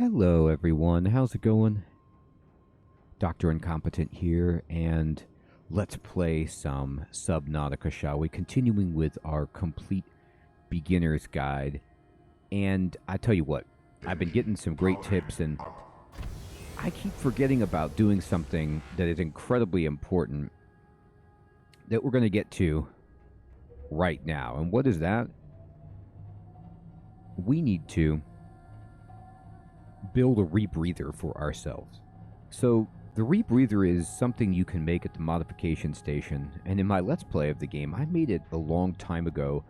Hello everyone, how's it going? Dr. Incompetent here, and let's play some Subnautica, shall we? Continuing with our complete beginner's guide. And I tell you what, I've been getting some great tips, and I keep forgetting about doing something that is incredibly important that we're going to get to right now. And what is that? We need to build a rebreather for ourselves. So the rebreather is something you can make at the modification station, and in my let's play of the game I made it a long time ago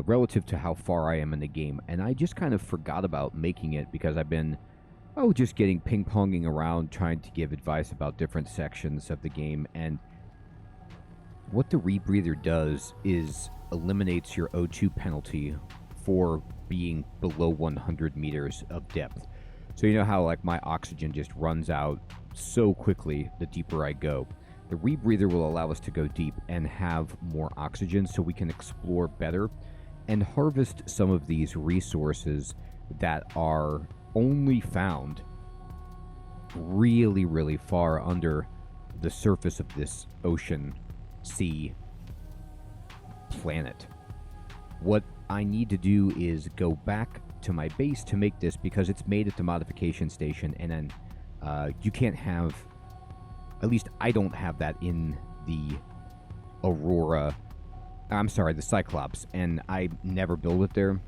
relative to how far I am in the game, and I just kind of forgot about making it because I've been just getting ping-ponging around trying to give advice about different sections of the game. And what the rebreather does is eliminates your O2 penalty for being below 100 meters of depth. So you know how like my oxygen just runs out so quickly the deeper I go. The rebreather will allow us to go deep and have more oxygen so we can explore better and harvest some of these resources that are only found really, really far under the surface of this ocean, sea, planet. What I need to do is go back to my base to make this because it's made at the modification station, and then you can't have, at least I don't have that in the Aurora, I'm sorry, the Cyclops, and I never build it there.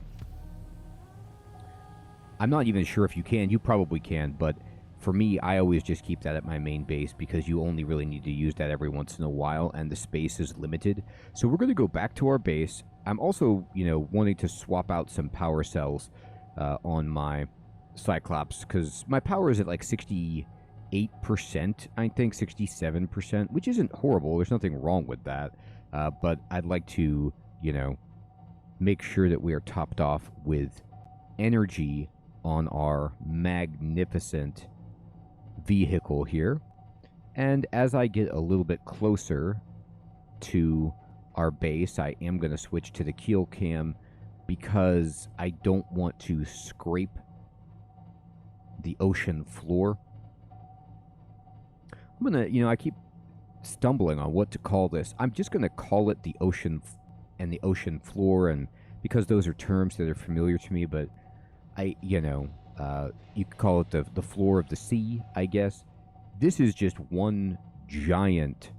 I'm not even sure if you can. You probably can, but for me, I always just keep that at my main base because you only really need to use that every once in a while, and the space is limited. So we're going to go back to our base. I'm also, wanting to swap out some power cells on my Cyclops because my power is at like 68%, I think 67%, which isn't horrible. There's nothing wrong with that. But I'd like to, make sure that we are topped off with energy on our magnificent vehicle here. And as I get a little bit closer to our base, I am going to switch to the keel cam because I don't want to scrape the ocean floor. I'm going to, I keep stumbling on what to call this. I'm just going to call it the ocean and the ocean floor, and because those are terms that are familiar to me, but you could call it the floor of the sea, I guess. This is just one giant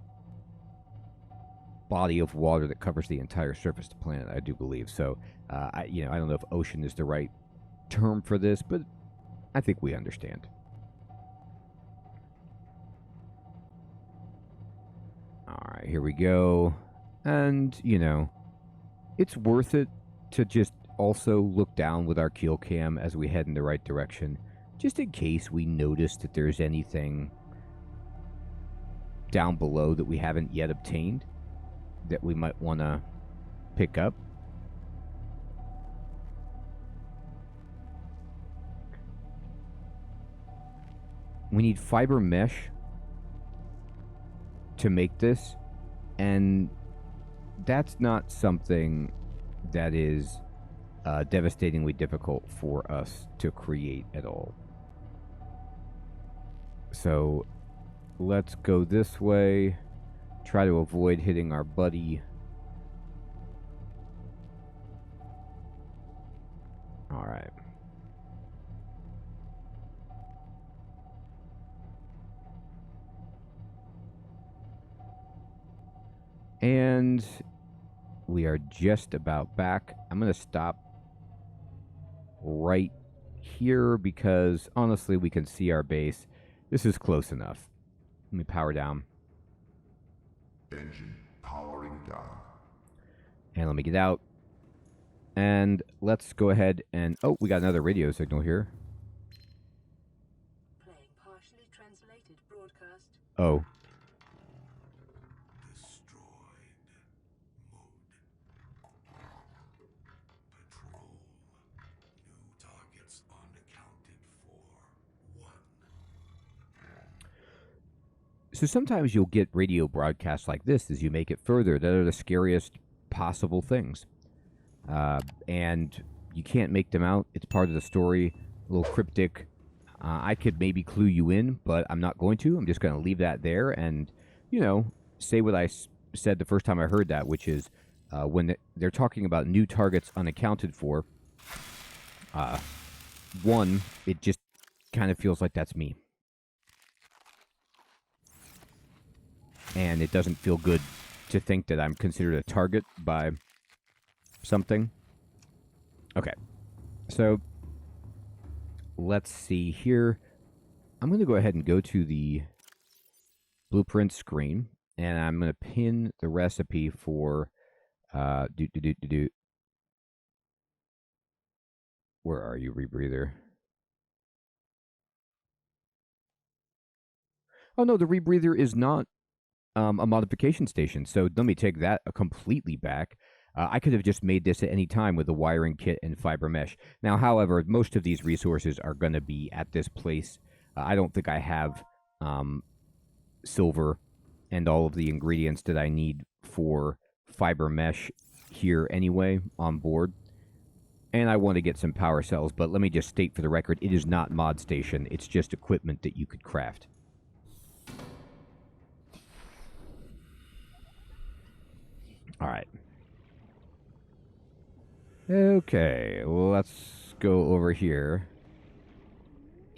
body of water that covers the entire surface of the planet, I do believe. So, I don't know if ocean is the right term for this, but I think we understand. All right, here we go. And, it's worth it to just also look down with our keel cam as we head in the right direction, just in case we notice that there's anything down below that we haven't yet obtained that we might want to pick up. We need fiber mesh to make this, and that's not something that is devastatingly difficult for us to create at all. So let's go this way, try to avoid hitting our buddy. All right. And we are just about back. I'm going to stop right here because honestly we can see our base. This is close enough. Let me power down. Engine powering down. And let me get out. And let's go ahead and... Oh, we got another radio signal here. Playing partially translated broadcast. Oh. So sometimes you'll get radio broadcasts like this as you make it further that are the scariest possible things. And you can't make them out. It's part of the story. A little cryptic. I could maybe clue you in, but I'm not going to. I'm just going to leave that there and, say what I said the first time I heard that, which is when they're talking about new targets unaccounted for, one, it just kind of feels like that's me. And it doesn't feel good to think that I'm considered a target by something. Okay. So let's see here. I'm going to go ahead and go to the blueprint screen, and I'm going to pin the recipe for where are you, Rebreather? Oh no, the Rebreather is not a modification station. So let me take that completely back. I could have just made this at any time with a wiring kit and fiber mesh. Now, however, most of these resources are going to be at this place. I don't think I have silver and all of the ingredients that I need for fiber mesh here anyway on board. And I want to get some power cells, but let me just state for the record, it is not mod station. It's just equipment that you could craft. All right. Okay, let's go over here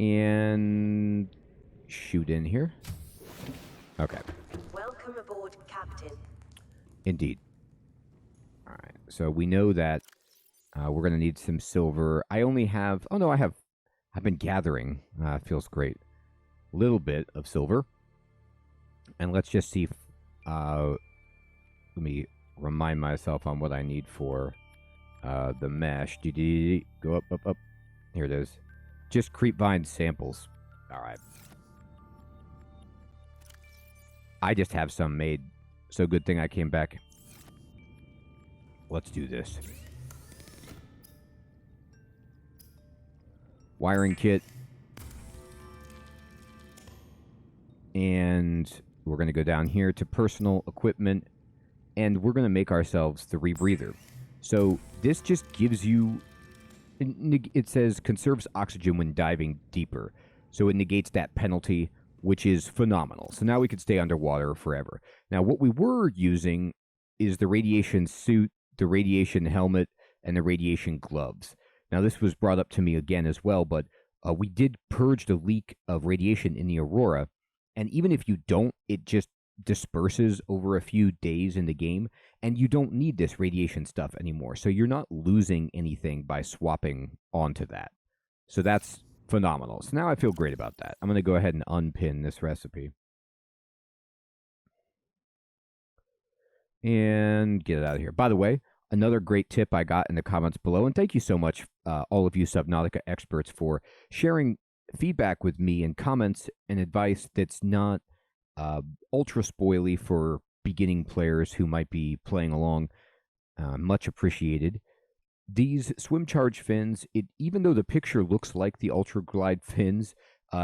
and shoot in here. Okay. Welcome aboard, Captain. Indeed. All right. So we know that we're going to need some silver. I only have. Oh no, I've been gathering. Feels great. Little bit of silver. And let's just see. Let me remind myself on what I need for the mesh. Go up, up, up. Here it is. Just creepvine samples. All right. I just have some made. So good thing I came back. Let's do this. Wiring kit. And we're going to go down here to personal equipment. And we're going to make ourselves the rebreather. So this just gives you... It says conserves oxygen when diving deeper. So it negates that penalty, which is phenomenal. So now we could stay underwater forever. Now, what we were using is the radiation suit, the radiation helmet, and the radiation gloves. Now, this was brought up to me again as well, but we did purge the leak of radiation in the Aurora. And even if you don't, it just disperses over a few days in the game, and you don't need this radiation stuff anymore. So you're not losing anything by swapping onto that. So that's phenomenal. So now I feel great about that. I'm going to go ahead and unpin this recipe. And get it out of here. By the way, another great tip I got in the comments below, and thank you so much, all of you Subnautica experts, for sharing feedback with me and comments and advice that's not ultra spoily for beginning players who might be playing along. Much appreciated. These swim charge fins, even though the picture looks like the Ultra Glide fins,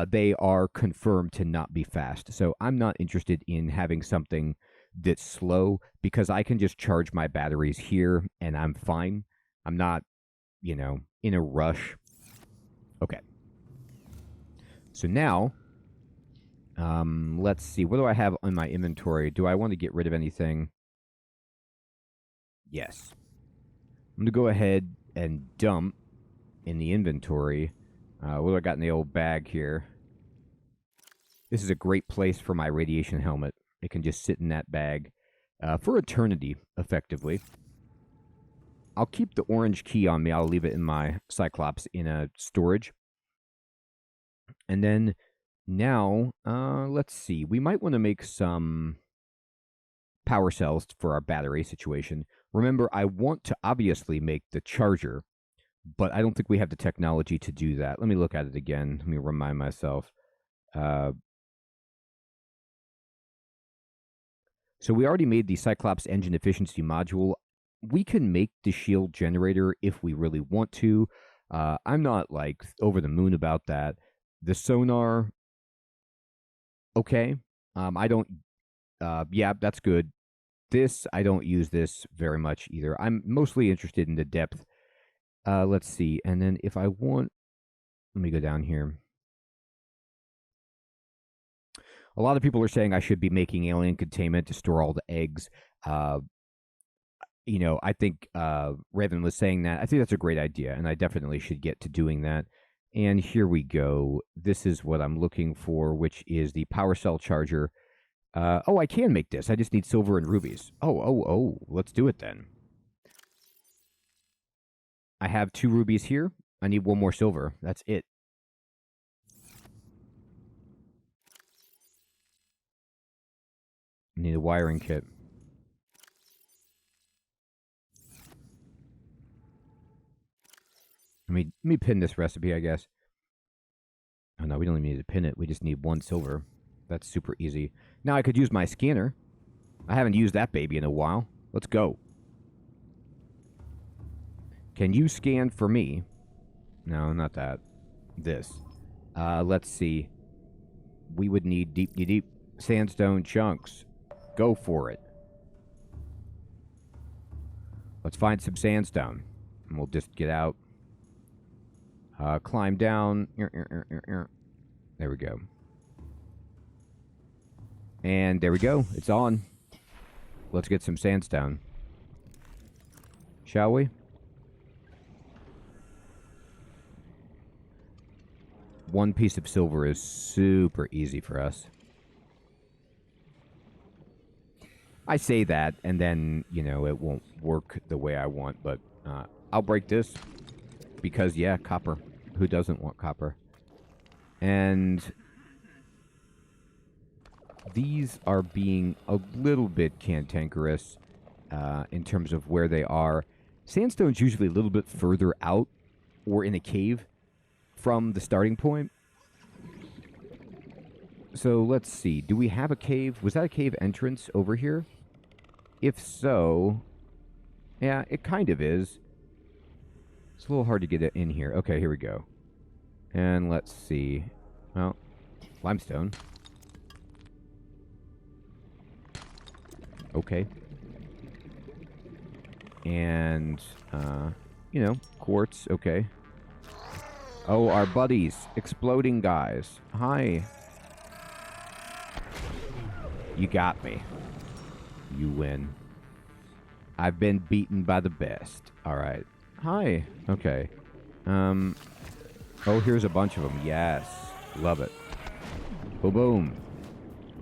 they are confirmed to not be fast. So I'm not interested in having something that's slow because I can just charge my batteries here and I'm fine. I'm not, in a rush. Okay. So now, let's see. What do I have in my inventory? Do I want to get rid of anything? Yes. I'm going to go ahead and dump in the inventory. What do I got in the old bag here? This is a great place for my radiation helmet. It can just sit in that bag for eternity, effectively. I'll keep the orange key on me. I'll leave it in my Cyclops in a storage. And then now, let's see. We might want to make some power cells for our battery situation. Remember, I want to obviously make the charger, but I don't think we have the technology to do that. Let me look at it again. Let me remind myself. So we already made the Cyclops engine efficiency module. We can make the shield generator if we really want to. I'm not like over the moon about that. The sonar, okay. I don't, yeah, that's good. This, I don't use this very much either. I'm mostly interested in the depth. Let's see. And then if I want, let me go down here. A lot of people are saying I should be making alien containment to store all the eggs. Uh, I think Raven was saying that. I think that's a great idea, and I definitely should get to doing that. And here we go. This is what I'm looking for, which is the power cell charger. Oh, I can make this. I just need silver and rubies. Oh. Let's do it then. I have 2 rubies here. I need 1 more silver. That's it. I need a wiring kit. Let me pin this recipe, I guess. Oh, no, we don't even need to pin it. We just need 1 silver. That's super easy. Now I could use my scanner. I haven't used that baby in a while. Let's go. Can you scan for me? No, not that. This. Let's see. We would need deep sandstone chunks. Go for it. Let's find some sandstone. And we'll just get out. Climb down. There we go. And there we go. It's on. Let's get some sandstone. Shall we? 1 piece of silver is super easy for us. I say that, and then, it won't work the way I want, but I'll break this. Because, yeah, copper. Who doesn't want copper? And these are being a little bit cantankerous in terms of where they are. Sandstone's usually a little bit further out or in a cave from the starting point. So let's see. Do we have a cave? Was that a cave entrance over here? If so, yeah, it kind of is. It's a little hard to get it in here. Okay, here we go. And let's see. Well, limestone. Okay. And, quartz. Okay. Oh, our buddies. Exploding guys. Hi. You got me. You win. I've been beaten by the best. All right. Hi. Okay. Oh, here's a bunch of them. Yes. Love it. Boom, boom.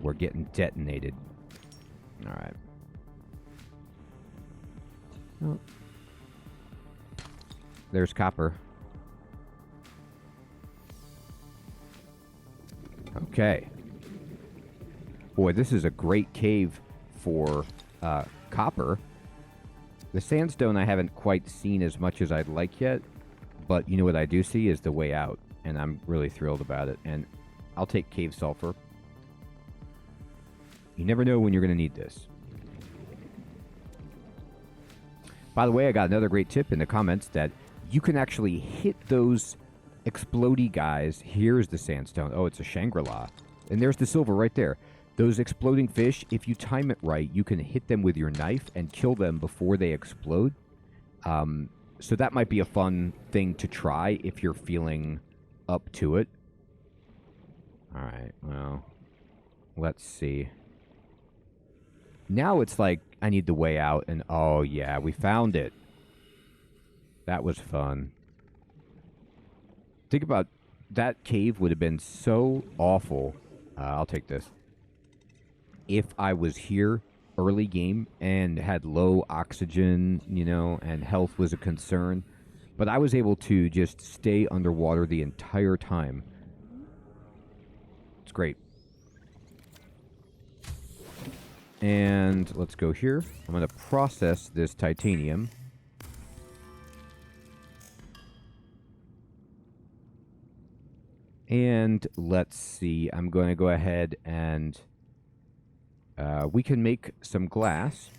We're getting detonated. All right. Oh. There's copper. Okay. Boy, this is a great cave for copper. The sandstone I haven't quite seen as much as I'd like yet, but you know what I do see is the way out, and I'm really thrilled about it. And I'll take cave sulfur. You never know when you're going to need this. By the way, I got another great tip in the comments that you can actually hit those explodey guys. Here's the sandstone. Oh, it's a Shangri-La. And there's the silver right there. Those exploding fish, if you time it right, you can hit them with your knife and kill them before they explode. So that might be a fun thing to try if you're feeling up to it. All right, well, let's see. Now it's like I need the way out, and oh yeah, we found it. That was fun. Think about that cave would have been so awful. I'll take this. If I was here early game and had low oxygen, and health was a concern, but I was able to just stay underwater the entire time. It's great. And let's go here. I'm going to process this titanium. And let's see. I'm going to go ahead and we can make some glass.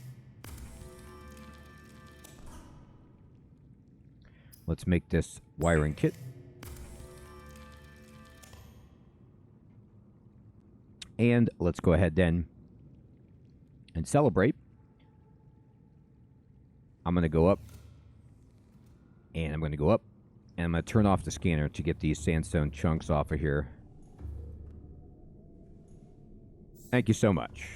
Let's make this wiring kit. And let's go ahead then and celebrate. I'm going to go up. And I'm going to go up. And I'm going to turn off the scanner to get these sandstone chunks off of here. Thank you so much.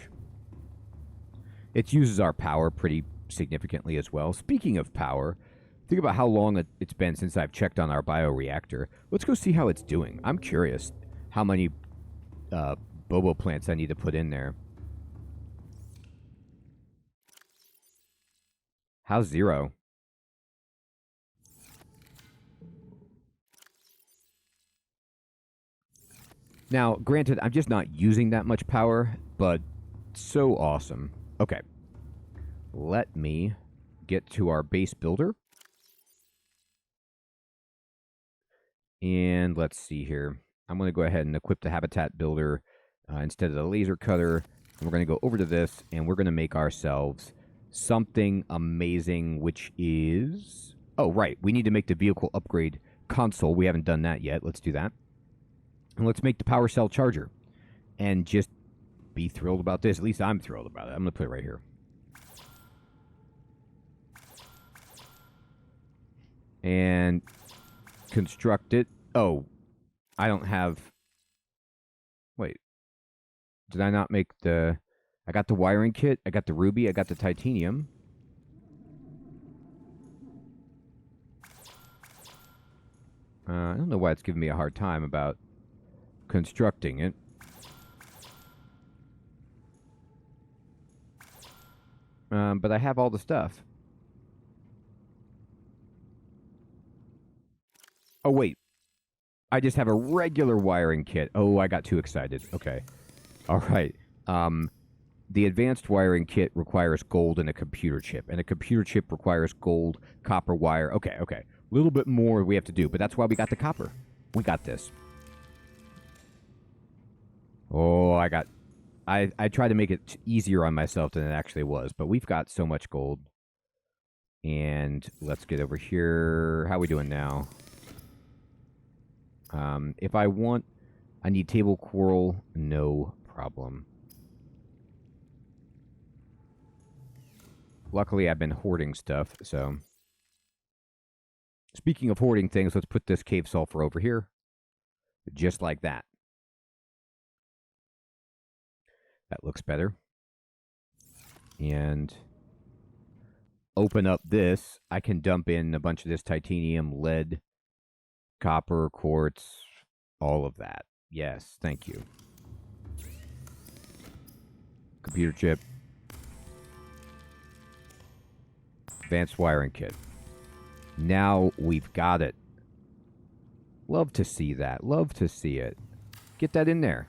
It uses our power pretty significantly as well. Speaking of power, think about how long it's been since I've checked on our bioreactor. Let's go see how it's doing. I'm curious how many bobo plants I need to put in there. How's 0? Now, granted, I'm just not using that much power, but so awesome. Okay. Let me get to our base builder. And let's see here. I'm going to go ahead and equip the habitat builder instead of the laser cutter. And we're going to go over to this, and we're going to make ourselves something amazing, which is... Oh, right. We need to make the vehicle upgrade console. We haven't done that yet. Let's do that. And let's make the power cell charger. And just be thrilled about this. At least I'm thrilled about it. I'm going to put it right here. And construct it. Oh, I don't have... Wait. Did I not make the... I got the wiring kit. I got the ruby. I got the titanium. I don't know why it's giving me a hard time about constructing it. But I have all the stuff. Oh, wait. I just have a regular wiring kit. Oh, I got too excited. Okay. All right. The advanced wiring kit requires gold and a computer chip. And a computer chip requires gold, copper wire. Okay, okay. A little bit more we have to do, but that's why we got the copper. We got this. Oh, I tried to make it easier on myself than it actually was, but we've got so much gold. And let's get over here. How are we doing now? If I need table coral, no problem. Luckily, I've been hoarding stuff, so... Speaking of hoarding things, let's put this cave sulfur over here. Just like that. That looks better. And open up this. I can dump in a bunch of this titanium, lead, copper, quartz, all of that. Yes, thank you. Computer chip. Advanced wiring kit. Now we've got it. Love to see that. Love to see it. Get that in there.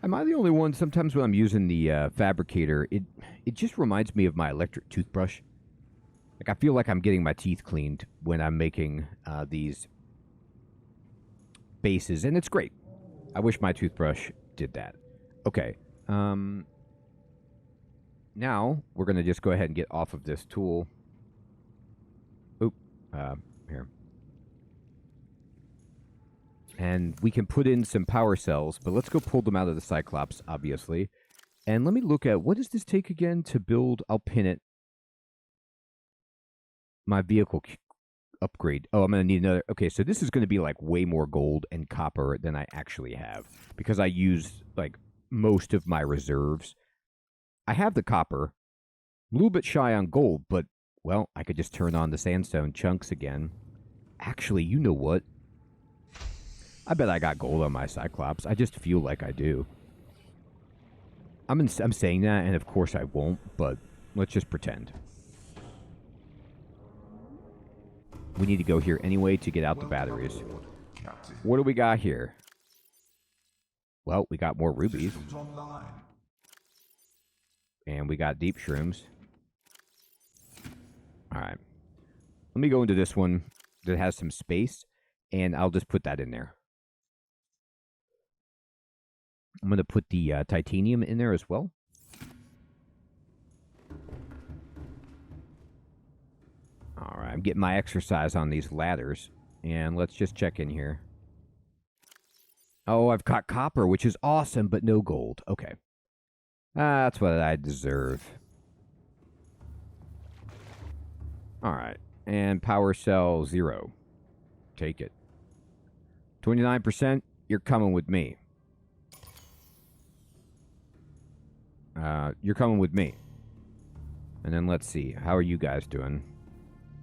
Am I the only one? Sometimes when I'm using the fabricator, it just reminds me of my electric toothbrush. Like, I feel like I'm getting my teeth cleaned when I'm making these bases, and it's great. I wish my toothbrush did that. Okay. Now, we're going to just go ahead and get off of this tool. Oop. Here. And we can put in some power cells, but let's go pull them out of the Cyclops, obviously. And let me look at, what does this take again to build? I'll pin it. My vehicle upgrade. Oh, I'm going to need another. Okay, so this is going to be like way more gold and copper than I actually have, because I used like most of my reserves. I have the copper, a little bit shy on gold, but, well, I could just turn on the sandstone chunks again. Actually, you know what? I bet I got gold on my Cyclops. I just feel like I do. I'm saying that, and of course I won't, but let's just pretend. We need to go here anyway to get out the batteries. What do we got here? Well, we got more rubies. And we got deep shrooms. Alright. Let me go into this one that has some space, and I'll just put that in there. I'm going to put the titanium in there as well. Alright, I'm getting my exercise on these ladders. And let's just check in here. Oh, I've got copper, which is awesome, but no gold. Okay. That's what I deserve. Alright. And power cell 0. Take it. 29%, you're coming with me. You're coming with me. And then let's see. How are you guys doing?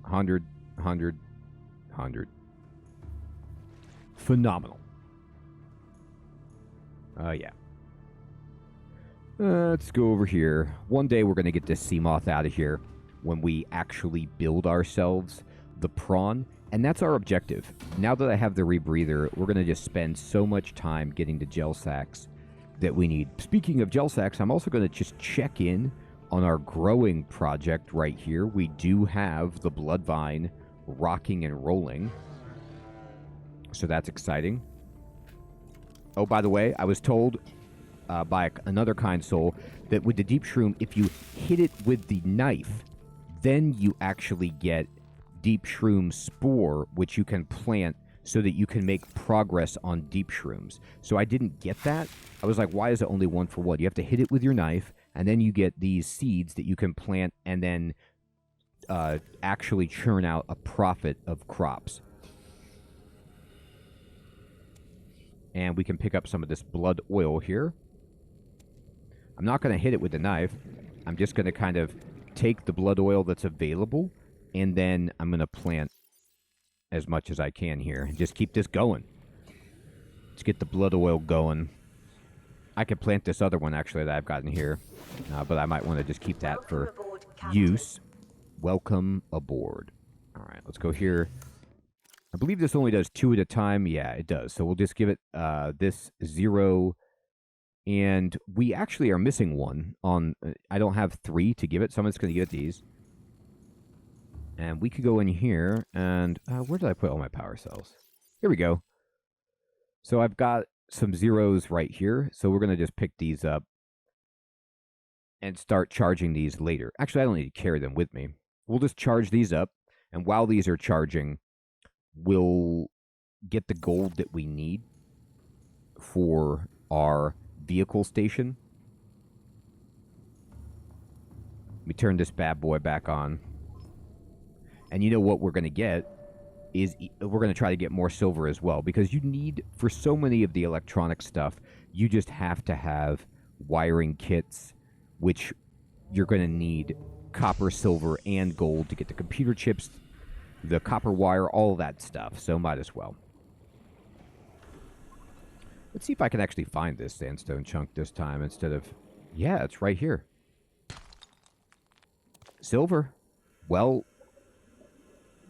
100, 100, 100. Phenomenal. Yeah. Let's go over here. One day we're going to get this sea moth out of here when we actually build ourselves the prawn. And that's our objective. Now that I have the rebreather, we're going to just spend so much time getting the gel sacks that we need. Speaking of gel sacks, I'm also going to just check in on our growing project right here. We do have the blood vine rocking and rolling. So that's exciting. Oh, by the way, I was told by another kind soul that with the deep shroom, if you hit it with the knife, then you actually get deep shroom spore, which you can plant so that you can make progress on deep shrooms. So I didn't get that. I was like, why is it only 1 for 1? You have to hit it with your knife, and then you get these seeds that you can plant and then actually churn out a profit of crops. And we can pick up some of this blood oil here. I'm not going to hit it with the knife. I'm just going to kind of take the blood oil that's available, and then I'm going to plant as much as I can here. And just keep this going. Let's get the blood oil going. I could plant this other one, actually, that I've gotten here. But I might want to just keep that for use. Welcome aboard. All right, let's go here. I believe this only does 2 at a time. Yeah, it does. So we'll just give it this 0. And we actually are missing 1 on... I don't have 3 to give it, so I'm just going to give it these. And we could go in here, and... where did I put all my power cells? Here we go. So I've got some 0s right here, so we're going to just pick these up and start charging these later. Actually, I don't need to carry them with me. We'll just charge these up, and while these are charging, we'll get the gold that we need for our vehicle station. Let me turn this bad boy back on. And you know what we're going to get is we're going to try to get more silver as well, because you need, for so many of the electronic stuff, you just have to have wiring kits, which you're going to need copper, silver, and gold to get the computer chips, the copper wire, all that stuff. So might as well. Let's see if I can actually find this sandstone chunk this time instead of... Yeah, it's right here. Silver. Well,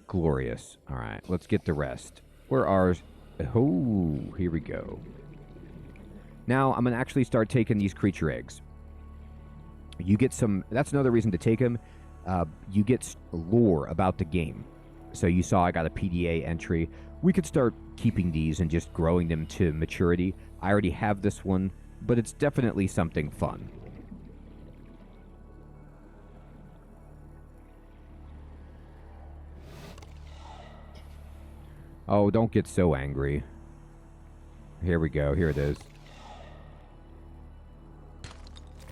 glorious. All right, let's get the rest. Where are... Oh, here we go. Now, I'm going to actually start taking these creature eggs. You get some... That's another reason to take them. You get lore about the game. So you saw I got a PDA entry. We could start keeping these and just growing them to maturity. I already have this one, but it's definitely something fun. Oh, don't get so angry. Here we go. Here it is.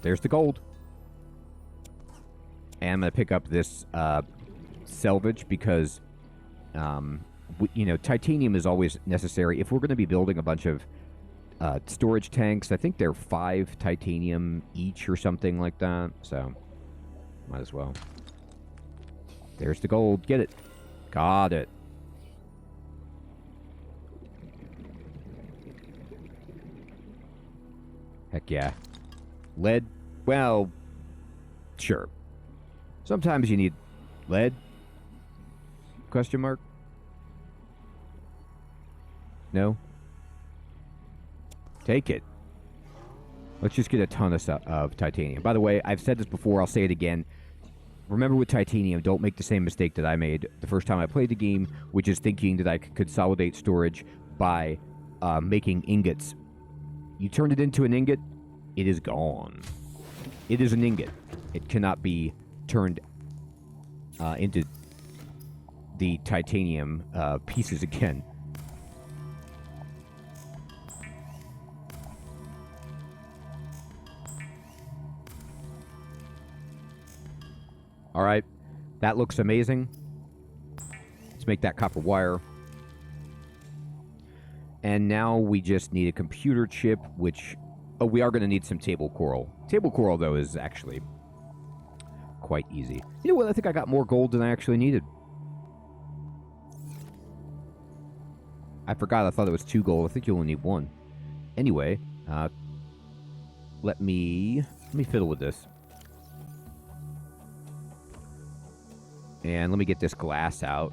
There's the gold. And I'm going to pick up this salvage because... you know, titanium is always necessary. If we're going to be building a bunch of storage tanks, I think they're 5 titanium each or something like that. So, might as well. There's the gold. Get it. Got it. Heck yeah. Lead? Well, sure. Sometimes you need lead? Question mark? No? Take it. Let's just get a ton of titanium. By the way, I've said this before, I'll say it again. Remember with titanium, don't make the same mistake that I made the first time I played the game, which is thinking that I could consolidate storage by making ingots. You turn it into an ingot, it is gone. It is an ingot. It cannot be turned into the titanium pieces again. All right, that looks amazing. Let's make that copper wire. And now we just need a computer chip, which Oh, we are going to need some table coral. Table coral, though, is actually quite easy. You know what? I think I got more gold than I actually needed. I forgot. I thought it was 2 gold. I think you only need 1. Anyway, let me fiddle with this. And let me get this glass out.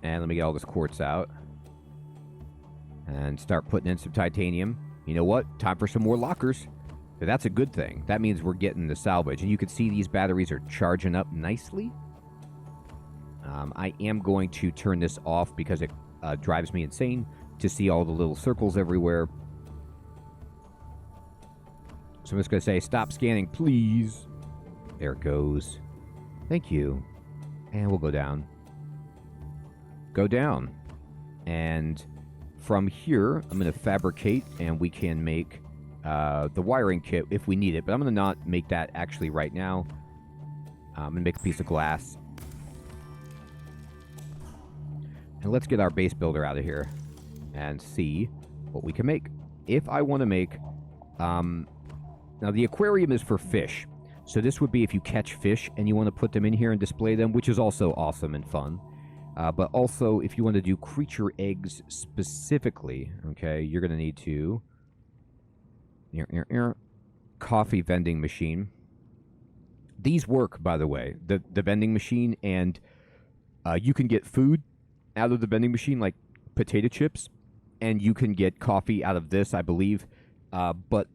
And let me get all this quartz out. And start putting in some titanium. You know what? Time for some more lockers. So that's a good thing. That means we're getting the salvage. And you can see these batteries are charging up nicely. I am going to turn this off because it drives me insane to see all the little circles everywhere. So I'm just going to say, stop scanning, please. There it goes. Thank you. And we'll go down. Go down. And from here, I'm going to fabricate, and we can make the wiring kit if we need it. But I'm going to not make that actually right now. I'm going to make a piece of glass. And let's get our base builder out of here and see what we can make. If I want to make... now, the aquarium is for fish. So this would be if you catch fish and you want to put them in here and display them, which is also awesome and fun. But also, if you want to do creature eggs specifically, okay, you're going to need to... coffee vending machine. These work, by the way, the vending machine, and you can get food out of the vending machine, like potato chips, and you can get coffee out of this, I believe, but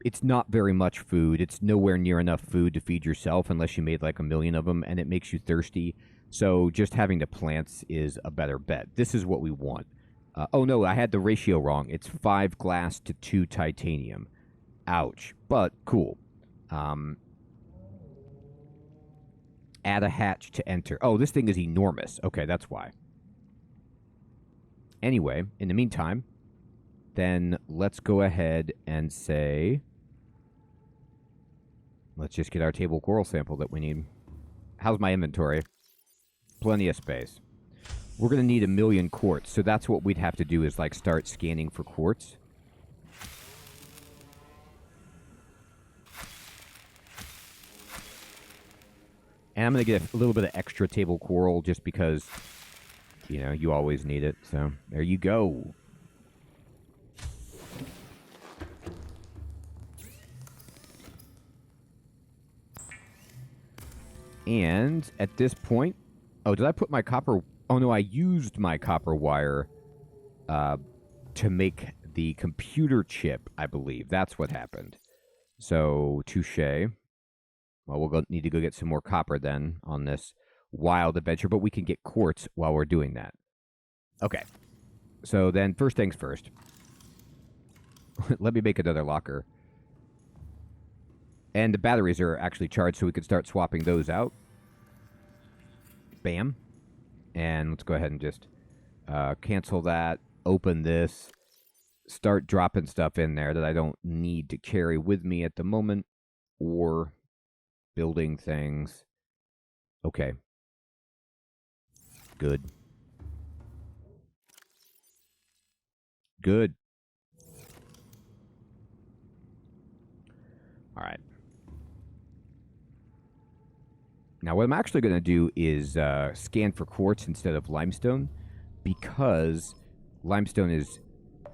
it's not very much food. It's nowhere near enough food to feed yourself unless you made like 1 million of them, and it makes you thirsty. So just having the plants is a better bet. This is what we want. Oh no, I had the ratio wrong. It's 5 glass to 2 titanium. Ouch, but cool. Add a hatch to enter. Oh, this thing is enormous. Okay, that's why. Anyway, in the meantime, then let's go ahead and say... Let's just get our table coral sample that we need. How's my inventory? Plenty of space. We're going to need 1 million quartz, so that's what we'd have to do is like start scanning for quartz. And I'm going to get a little bit of extra table coral just because, you know, you always need it. So there you go. And at this point... Oh, did I put my copper... Oh, no, I used my copper wire to make the computer chip, I believe. That's what happened. So, touche. Well, we'll need to go get some more copper then on this wild adventure, but we can get quartz while we're doing that. Okay. So then, first things first. Let me make another locker. And the batteries are actually charged, so we could start swapping those out. Bam. And let's go ahead and just cancel that, open this, start dropping stuff in there that I don't need to carry with me at the moment, or building things. Okay. Good. Good. All right. Now, what I'm actually going to do is scan for quartz instead of limestone, because limestone is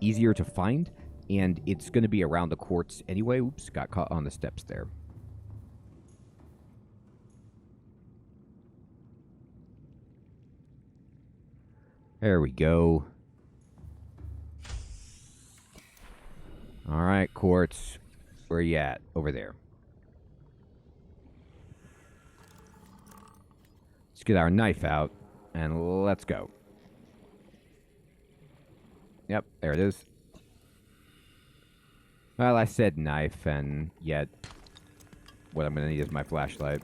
easier to find, and it's going to be around the quartz anyway. Oops, got caught on the steps there. There we go. All right, quartz. Where you at? Over there. Let's get our knife out, and let's go. Yep, there it is. Well, I said knife, and yet what I'm going to need is my flashlight.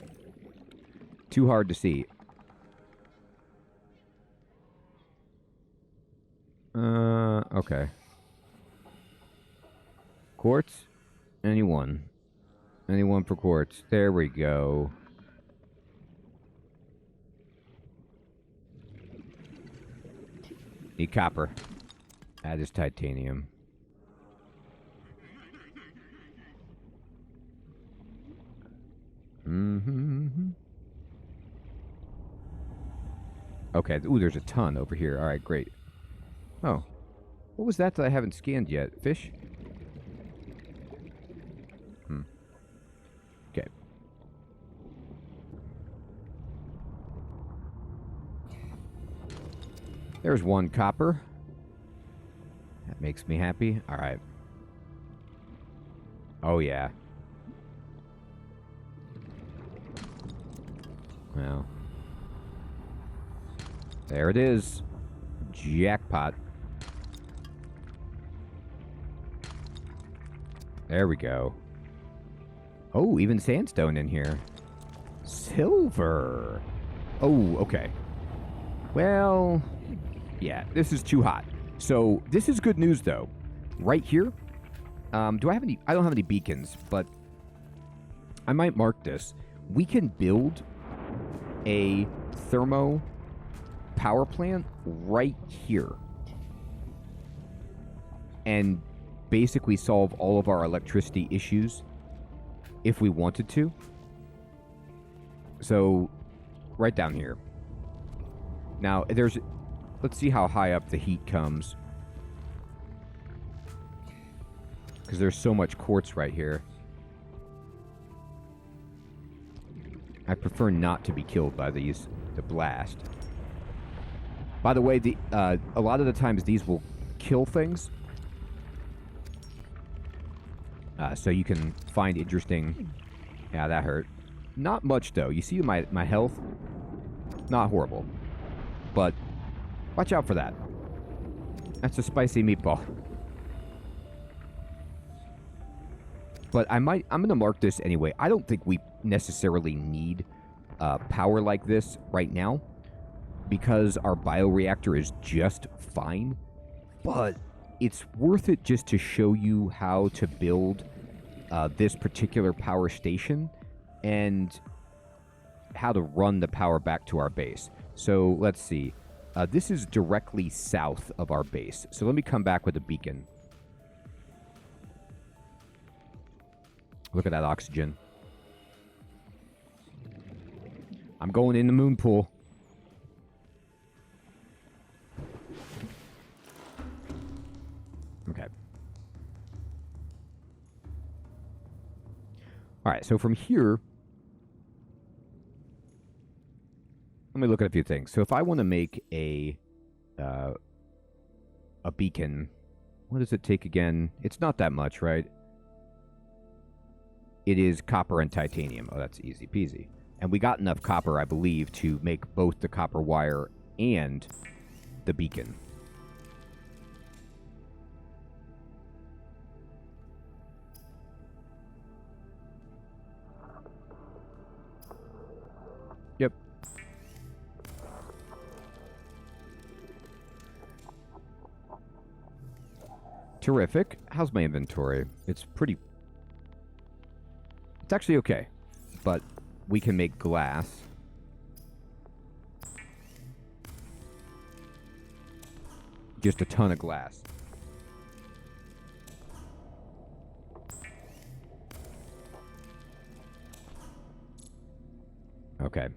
Too hard to see. Okay. Quartz? Anyone? Anyone for quartz? There we go. Need copper. That is titanium. Mm-hmm. Okay. Ooh, there's a ton over here. All right, great. Oh. What was that I haven't scanned yet? Fish? Okay. There's one copper. That makes me happy. All right. Oh, yeah. Well. There it is. Jackpot. There we go. Oh, even sandstone in here. Silver. Oh, okay. Well, yeah, this is too hot. So this is good news, though. Right here. Do I have any? I don't have any beacons, but I might mark this. We can build a thermo power plant right here and basically solve all of our electricity issues if we wanted to. So right down here. Now let's see how high up the heat comes, because there's so much quartz right here. I prefer not to be killed by the blast. By the way, a lot of the times these will kill things. So you can find interesting... Yeah, that hurt. Not much, though. You see my health? Not horrible. But watch out for that. That's a spicy meatball. But I'm going to mark this anyway. I don't think we necessarily need power like this right now, because our bioreactor is just fine. But it's worth it just to show you how to build this particular power station and how to run the power back to our base. So let's see. This is directly south of our base. So let me come back with a beacon. Look at that oxygen. I'm going in the moon pool. Okay. All right, so from here, let me look at a few things. So if I want to make a beacon, what does it take again? It's not that much, right? It is copper and titanium. Oh, that's easy peasy. And we got enough copper, I believe, to make both the copper wire and the beacon. Yep. Terrific. How's my inventory? It's actually okay. But we can make glass. Just a ton of glass. Okay.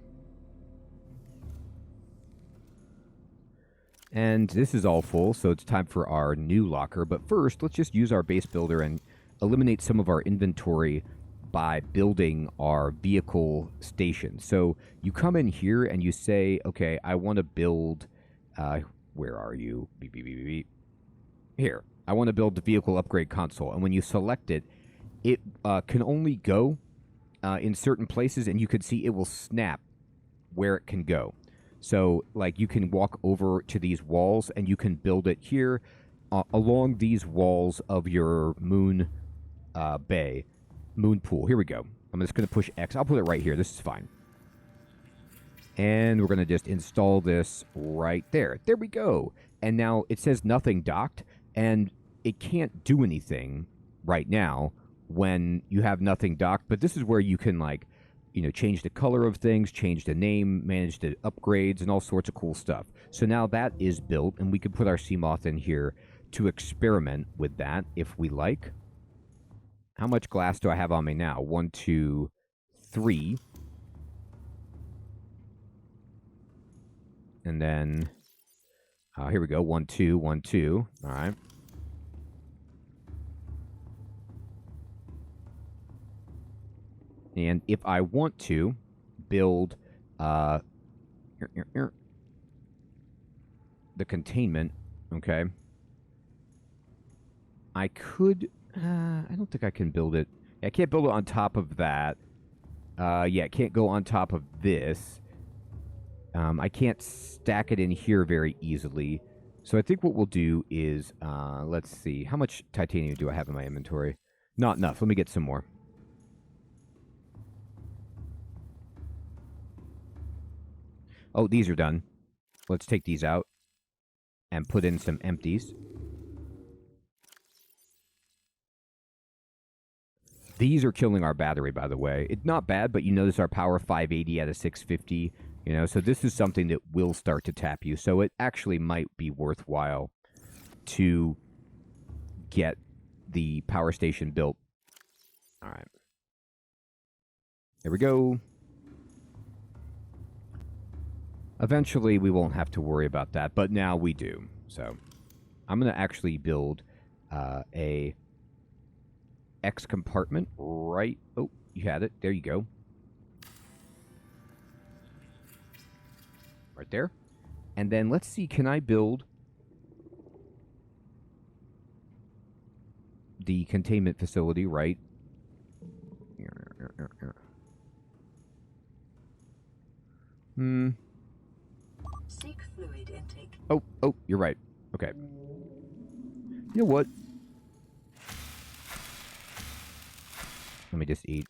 And this is all full, so it's time for our new locker. But first, let's just use our base builder and eliminate some of our inventory by building our vehicle station. So you come in here and you say, okay, I want to build, where are you? Beep, beep, beep, beep. Here, I want to build the vehicle upgrade console. And when you select it, it can only go in certain places, and you can see it will snap where it can go. So, like, you can walk over to these walls and you can build it here along these walls of your moon bay. Moon pool. Here we go. I'm just going to push X. I'll put it right here. This is fine. And we're going to just install this right there. There we go. And now it says nothing docked, and it can't do anything right now when you have nothing docked. But this is where you can, like, you know, change the color of things, change the name, manage the upgrades, and all sorts of cool stuff. So now that is built, and we can put our Seamoth in here to experiment with that if we like. How much glass do I have on me now? 1, 2, 3. And then, here we go. 1, 2, 1, 2. All right. And if I want to build the containment, okay, I could, I don't think I can build it. I can't build it on top of that. Yeah, it can't go on top of this. I can't stack it in here very easily. So I think what we'll do is, let's see. How much titanium do I have in my inventory? Not enough. Let me get some more. Oh, these are done. Let's take these out and put in some empties. These are killing our battery, by the way. It's not bad, but you notice our power 580 out of 650. You know, so this is something that will start to tap you. So it actually might be worthwhile to get the power station built. All right. There we go. Eventually, we won't have to worry about that, but now we do. So I'm going to actually build a X compartment right... Oh, you had it. There you go. Right there. And then let's see, can I build the containment facility right? Seek fluid intake. Oh, you're right. Okay. You know what? Let me just eat.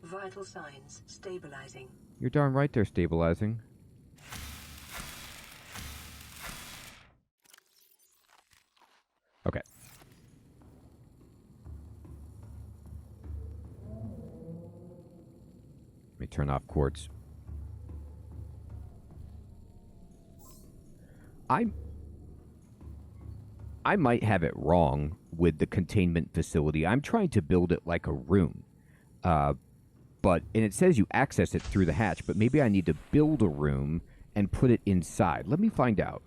Vital signs stabilizing. You're darn right they're stabilizing. Okay. Let me turn off quartz. I might have it wrong with the containment facility. I'm trying to build it like a room. And it says you access it through the hatch, but maybe I need to build a room and put it inside. Let me find out.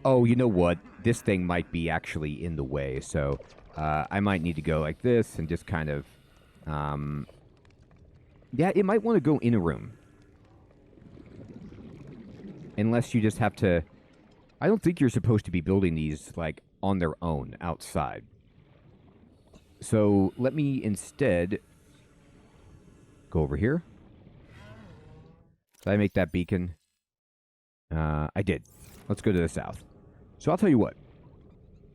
Oh, you know what? This thing might be actually in the way, so I might need to go like this and just kind of... yeah, it might want to go in a room. Unless you just have to... I don't think you're supposed to be building these, like, on their own outside. So let me instead go over here. Did I make that beacon? I did. Let's go to the south. So I'll tell you what.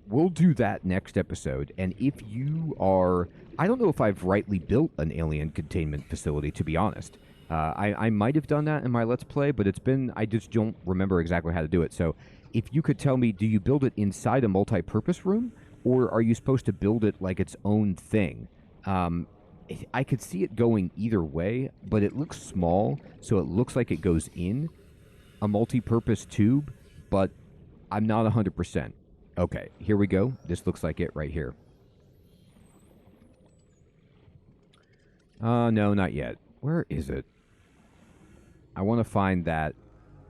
We'll do that next episode. And if you are... I don't know if I've rightly built an alien containment facility, to be honest. I might have done that in my Let's Play, but it's been... I just don't remember exactly how to do it. So if you could tell me, do you build it inside a multi-purpose room? Or are you supposed to build it like its own thing? I could see it going either way, but it looks small, so it looks like it goes in a multi-purpose tube, but I'm not 100%. Okay, here we go. This looks like it right here. No, not yet. Where is it? I want to find that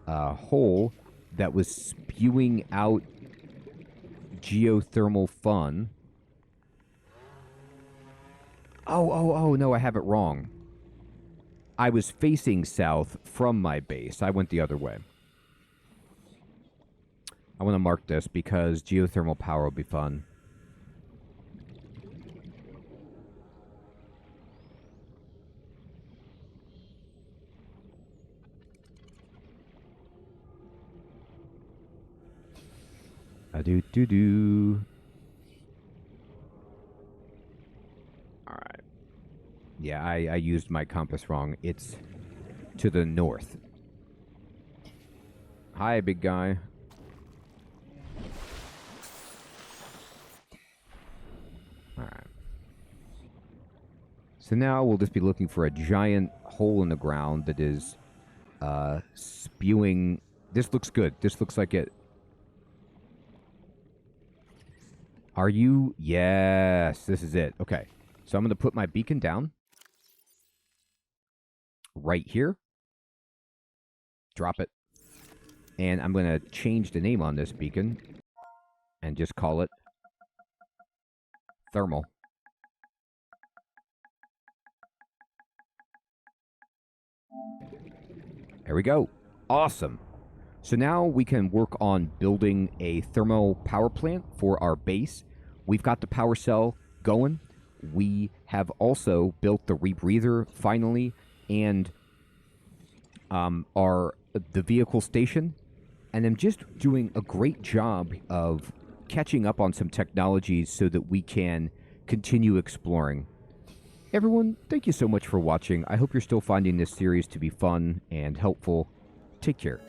hole that was spewing out geothermal fun. Oh, no, I have it wrong. I was facing south from my base. I went the other way. I want to mark this because geothermal power will be fun. Do. All right. Yeah, I used my compass wrong. It's to the north. Hi, big guy. All right. So now we'll just be looking for a giant hole in the ground that is spewing. This looks good. This looks like it. Are you? Yes, this is it. Okay. So I'm going to put my beacon down right here. Drop it. And I'm going to change the name on this beacon and just call it thermal. There we go. Awesome. So now we can work on building a thermal power plant for our base. We've got the power cell going. We have also built the rebreather finally, and the vehicle station. And I'm just doing a great job of catching up on some technologies so that we can continue exploring. Everyone, thank you so much for watching. I hope you're still finding this series to be fun and helpful. Take care.